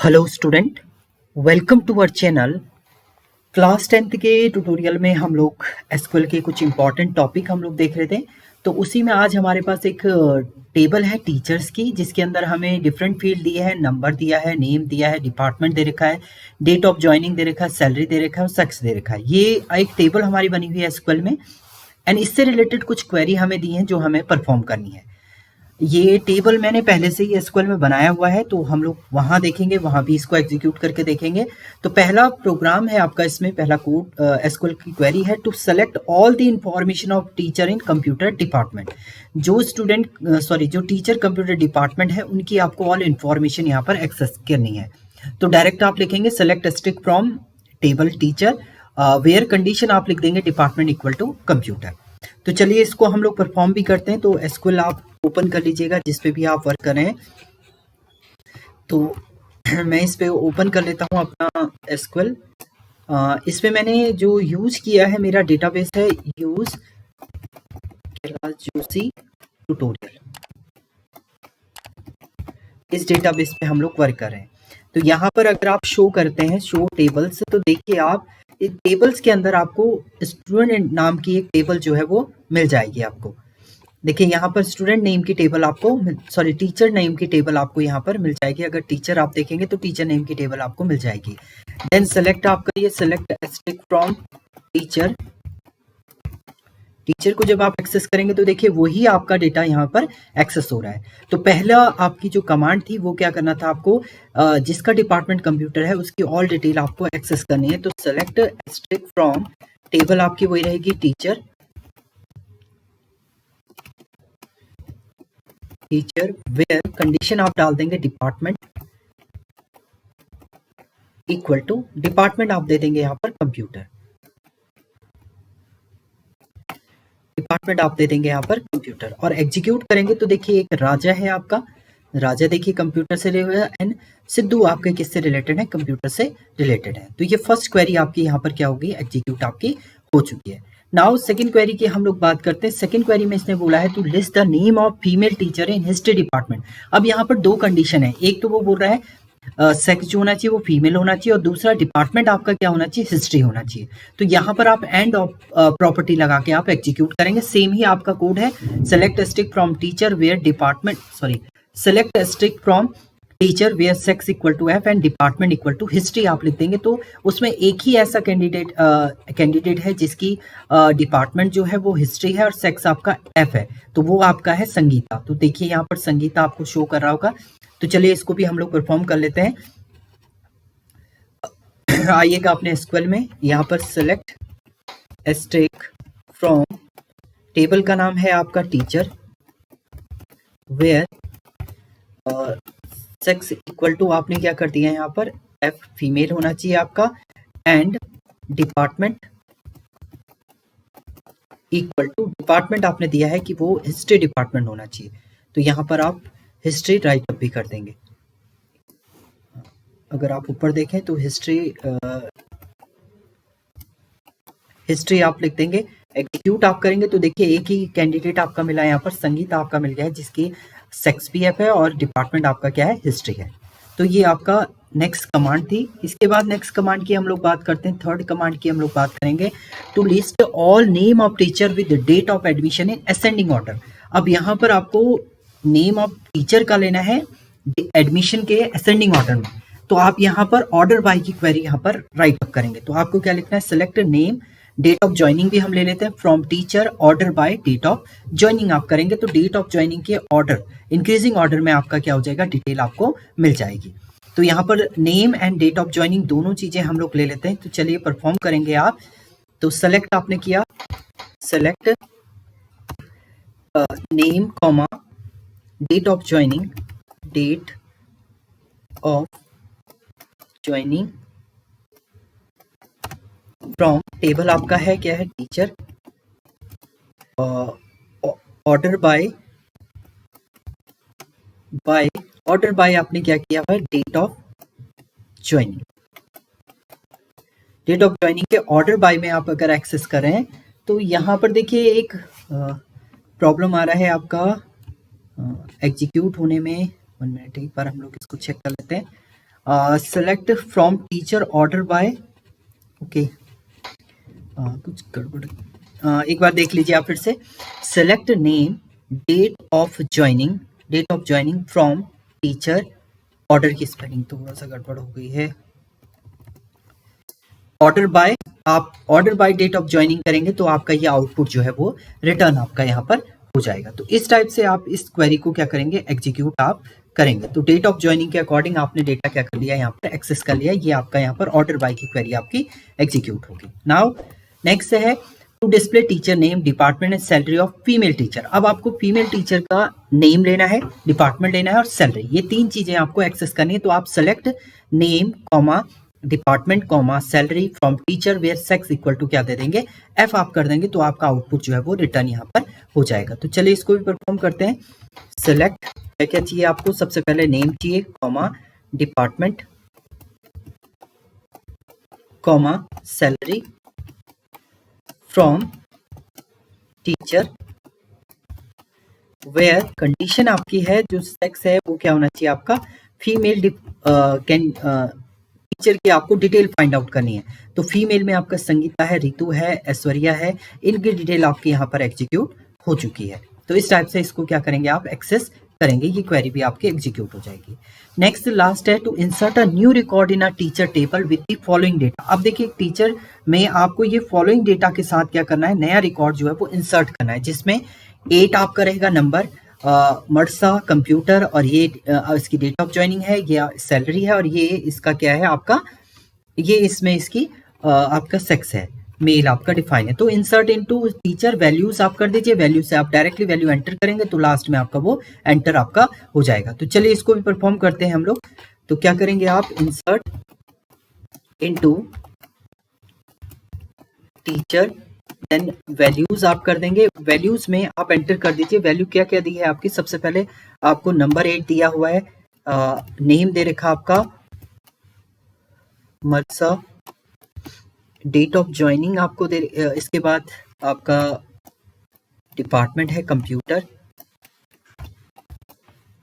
Hello student, welcome to our channel. Class 10th के tutorial में हम लोग एसक्यूएल के कुछ इंपॉर्टेंट टॉपिक हम लोग देख रहे थे। तो उसी में आज हमारे पास एक टेबल है टीचर्स की, जिसके अंदर हमें डिफरेंट फील्ड दिए हैं, नंबर दिया है, नेम दिया है, डिपार्टमेंट दे रखा है, डेट ऑफ ज्वाइनिंग दे रखा है, सैलरी दे रखा है और सेक्स दे रखा है। ये एक टेबल हमारी बनी हुई है एसक्यूएल में एंड इससे रिलेटेड कुछ क्वेरी हमें दी हैं जो हमें परफॉर्म करनी है। ये टेबल मैंने पहले से ही एसक्यूएल में बनाया हुआ है, तो हम लोग वहाँ देखेंगे, वहाँ भी इसको एग्जीक्यूट करके देखेंगे। तो पहला प्रोग्राम है आपका, इसमें पहला कोड एसक्यूएल की क्वेरी है to select all the information of teacher in computer department. जो टीचर कंप्यूटर डिपार्टमेंट है उनकी आपको ऑल इंफॉर्मेशन यहाँ पर एक्सेस करनी है। तो डायरेक्ट आप लिखेंगे select star from table teacher, where condition आप लिख देंगे डिपार्टमेंट इक्वल टू कंप्यूटर। तो चलिए इसको हम लोग परफॉर्म भी करते हैं। तो एसक्यूएल आप ओपन कर लीजिएगा जिस पे भी आप वर्क कर रहे हैं। तो मैं इस पे ओपन कर लेता हूँ अपना एसक्यूएल। इसमें मैंने जो यूज किया है, मेरा डेटाबेस है यूज जोशी ट्यूटोरियल। इस डेटाबेस पे हम लोग वर्क कर रहे हैं। तो यहाँ पर अगर आप शो करते हैं शो टेबल्स, तो देखिए आप इस टेबल्स के अंदर आपको स्टूडेंट नाम की एक टेबल जो है वो मिल जाएगी आपको। देखिए यहाँ पर स्टूडेंट नेम की टेबल आपको टीचर नेम की टेबल आपको यहाँ पर मिल जाएगी। अगर टीचर आप देखेंगे तो टीचर नेम की टेबल आपको मिल जाएगी। देन सेलेक्ट आप करिए, select star from teacher. Teacher को जब आप एक्सेस करेंगे तो देखिए वही आपका डेटा यहाँ पर एक्सेस हो रहा है। तो पहला आपकी जो कमांड थी वो क्या करना था आपको, जिसका डिपार्टमेंट कंप्यूटर है उसकी ऑल डिटेल आपको एक्सेस करनी है। तो सेलेक्ट स्ट्रिक फ्रॉम टेबल आपकी वही रहेगी टीचर वेयर कंडीशन आप डाल देंगे डिपार्टमेंट इक्वल टू डिपार्टमेंट आप दे देंगे यहाँ पर कंप्यूटर। डिपार्टमेंट आप दे देंगे यहाँ पर कंप्यूटर और एग्जीक्यूट करेंगे तो देखिए एक राजा है आपका, राजा देखिए कंप्यूटर से रिलेटेड है एंड सिद्धू आपके किससे रिलेटेड है, कंप्यूटर से रिलेटेड है। तो ये फर्स्ट क्वेरी आपकी यहाँ पर क्या होगी, एग्जीक्यूट आपकी हो चुकी है। नाउ सेकंड क्वेरी की हम लोग बात करते हैं। सेकंड क्वेरी में इसने बोला है to list the name of female teacher in history department. अब यहाँ पर दो कंडीशन है, एक तो वो बोल रहा है सेक्स जो होना चाहिए वो फीमेल होना चाहिए और दूसरा डिपार्टमेंट आपका क्या होना चाहिए, हिस्ट्री होना चाहिए। तो यहाँ पर आप एंड ऑफ प्रॉपर्टी लगा के आप एग्जीक्यूट करेंगे। सेम ही आपका कोड है, select star from teacher where department select star from teacher where sex equal to F and department equal to history आप लिख देंगे। तो उसमें एक ही ऐसा कैंडिडेट है जिसकी डिपार्टमेंट जो है वो हिस्ट्री है और सेक्स आपका एफ है, तो वो आपका है संगीता। तो देखिए यहाँ पर संगीता आपको शो कर रहा होगा। तो चलिए इसको भी हम लोग परफॉर्म कर लेते हैं। आइएगा अपने एसक्यूएल में, यहाँ पर सेलेक्ट स्ट्रिक फ्रॉम टेबल का नाम है आपका teacher where sex equal to आपने क्या कर दिया यहाँ पर, एफ फीमेल होना चाहिए आपका and department equal to department आपने दिया है कि वो हिस्ट्री डिपार्टमेंट होना चाहिए। तो यहाँ पर आप हिस्ट्री राइट अप भी कर देंगे। अगर आप ऊपर देखें तो हिस्ट्री आप लिख देंगे। एग्जीक्यूट आप करेंगे तो देखिए एक ही कैंडिडेट आपका मिला है यहाँ पर, संगीत आपका मिल गया है जिसकी सेक्स भी एफ है और डिपार्टमेंट आपका क्या है, हिस्ट्री है। तो ये आपका नेक्स्ट कमांड थी। इसके बाद नेक्स्ट कमांड की हम लोग बात करते हैं। थर्ड कमांड की हम लोग बात करेंगे to list all name of teacher with date of admission in ascending order. अब यहाँ पर आपको नेम ऑफ टीचर का लेना है एडमिशन के असेंडिंग ऑर्डर में। तो आप यहाँ पर ऑर्डर बाय की क्वेरी यहाँ पर राइट अप करेंगे। तो आपको क्या लिखना है, select name, date of joining भी हम ले लेते हैं from teacher, order by date of joining आप करेंगे। तो डेट ऑफ ज्वाइनिंग के ऑर्डर इंक्रीजिंग ऑर्डर में आपका क्या हो जाएगा, डिटेल आपको मिल जाएगी। तो यहाँ पर name and date of joining दोनों चीजें हम लोग ले लेते हैं। तो चलिए परफॉर्म करेंगे आप। तो सेलेक्ट आपने किया, select name comma date of joining, date of joining from table आपका है क्या है, teacher, order by order by आपने क्या किया है, date of joining. Date of joining के ऑर्डर बाय में आप अगर एक्सेस कर रहे हैं तो यहाँ पर देखिए एक प्रॉब्लम आ रहा है आपका एग्जीक्यूट होने में। 1 मिनट, एक बार हम लोग इसको चेक कर लेते हैं। Select from teacher order by, okay कुछ गड़बड़, एक बार देख लीजिए आप फिर से। Select name date of joining from teacher, order की स्पेलिंग थोड़ा सा गड़बड़ हो गई है, ऑर्डर बाय, आप order by date of joining करेंगे तो आपका ये आउटपुट जो है वो रिटर्न आपका यहाँ पर हो जाएगा। तो इस टाइप से आप इस क्वेरी को क्या करेंगे, एग्जीक्यूट आप करेंगे। तो डेट ऑफ ज्वाइनिंग के अकॉर्डिंग आपने डेटा क्या कर लिया, यहाँ पर एक्सेस कर लिया, ये आपका यहाँ पर ऑर्डर बाय की क्वेरी आपकी एग्जीक्यूट होगी। नाउ नेक्स्ट है to display teacher name, department and salary of female teacher. अब आपको फीमेल टीचर का नेम लेना है, डिपार्टमेंट लेना है और सैलरी, ये तीन चीजें आपको एक्सेस करनी है। तो आप select name comma department comma salary from teacher where sex equal to क्या दे देंगे, एफ आप कर देंगे, तो आपका आउटपुट जो है वो रिटर्न यहाँ पर हो जाएगा। तो चलिए इसको भी परफॉर्म करते हैं। सेलेक्ट क्या क्या चाहिए आपको, सबसे पहले नेम चाहिए comma department comma salary from teacher where, condition आपकी है जो सेक्स है वो क्या होना चाहिए आपका फीमेल, टीचर की आपको डिटेल फाइंड आउट करनी है। तो फीमेल में आपका संगीता है, रितु है, ऐश्वर्या है, इनकी डिटेल आपकी यहाँ पर एग्जीक्यूट हो चुकी है। तो इस टाइप से इसको क्या करेंगे आप एक्सेस करेंगे, ये क्वेरी भी आपकी एग्जीक्यूट हो जाएगी। नेक्स्ट लास्ट है to insert a new record in a teacher table with the following data. अब देखिए टीचर में आपको ये फॉलोइंग डेटा के साथ क्या करना है, नया रिकॉर्ड जो है वो इंसर्ट करना है, जिसमें 8 आपका रहेगा नंबर, मर्सा कंप्यूटर, और ये इसकी डेट ऑफ ज्वाइनिंग है, ये सैलरी है, और ये इसका क्या है आपका, ये इसमें इसकी आपका सेक्स है, मेल आपका डिफाइन है। तो इंसर्ट इनटू टीचर वैल्यूज आप कर दीजिए, वैल्यू से आप डायरेक्टली वैल्यू एंटर करेंगे तो लास्ट में आपका वो एंटर आपका हो जाएगा। तो चलिए इसको भी परफॉर्म करते हैं हम लोग। तो क्या करेंगे आप, insert into teacher, then values आप कर देंगे, वैल्यूज में आप एंटर कर दीजिए, वैल्यू क्या क्या दी है आपकी, सबसे पहले आपको नंबर 8 दिया हुआ है, नेम दे रखा आपका मर्सा, डेट ऑफ ज्वाइनिंग आपको दे, इसके बाद आपका डिपार्टमेंट है computer,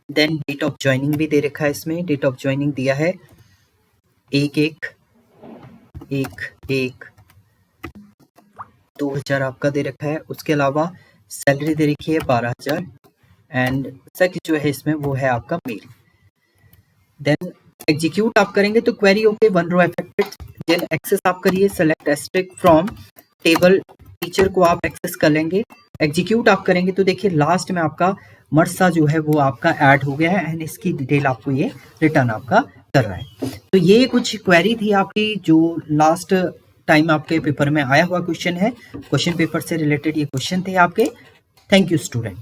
then date of joining भी दे रखा है, इसमें डेट ऑफ ज्वाइनिंग दिया है 1/1/1/2000 आपका दे रखा है। उसके अलावा सैलरी दे रखी है 12,000 एंड सेक्स जो है इसमें वो है आपका मेल। देन एग्जीक्यूट आप करेंगे तो query okay, one row affected, then access आप करिए, select asterisk from table, teacher को आप एक्सेस कर लेंगे, एग्जीक्यूट आप करेंगे तो देखिए लास्ट में आपका मर्सा जो है वो आपका ऐड हो गया है एंड इसकी डिटेल आपको ये रिटर्न आपका कर रहा है। तो ये कुछ क्वेरी थी आपकी जो लास्ट टाइम आपके पेपर में आया हुआ क्वेश्चन है, क्वेश्चन पेपर से रिलेटेड ये क्वेश्चन थे आपके। Thank you student.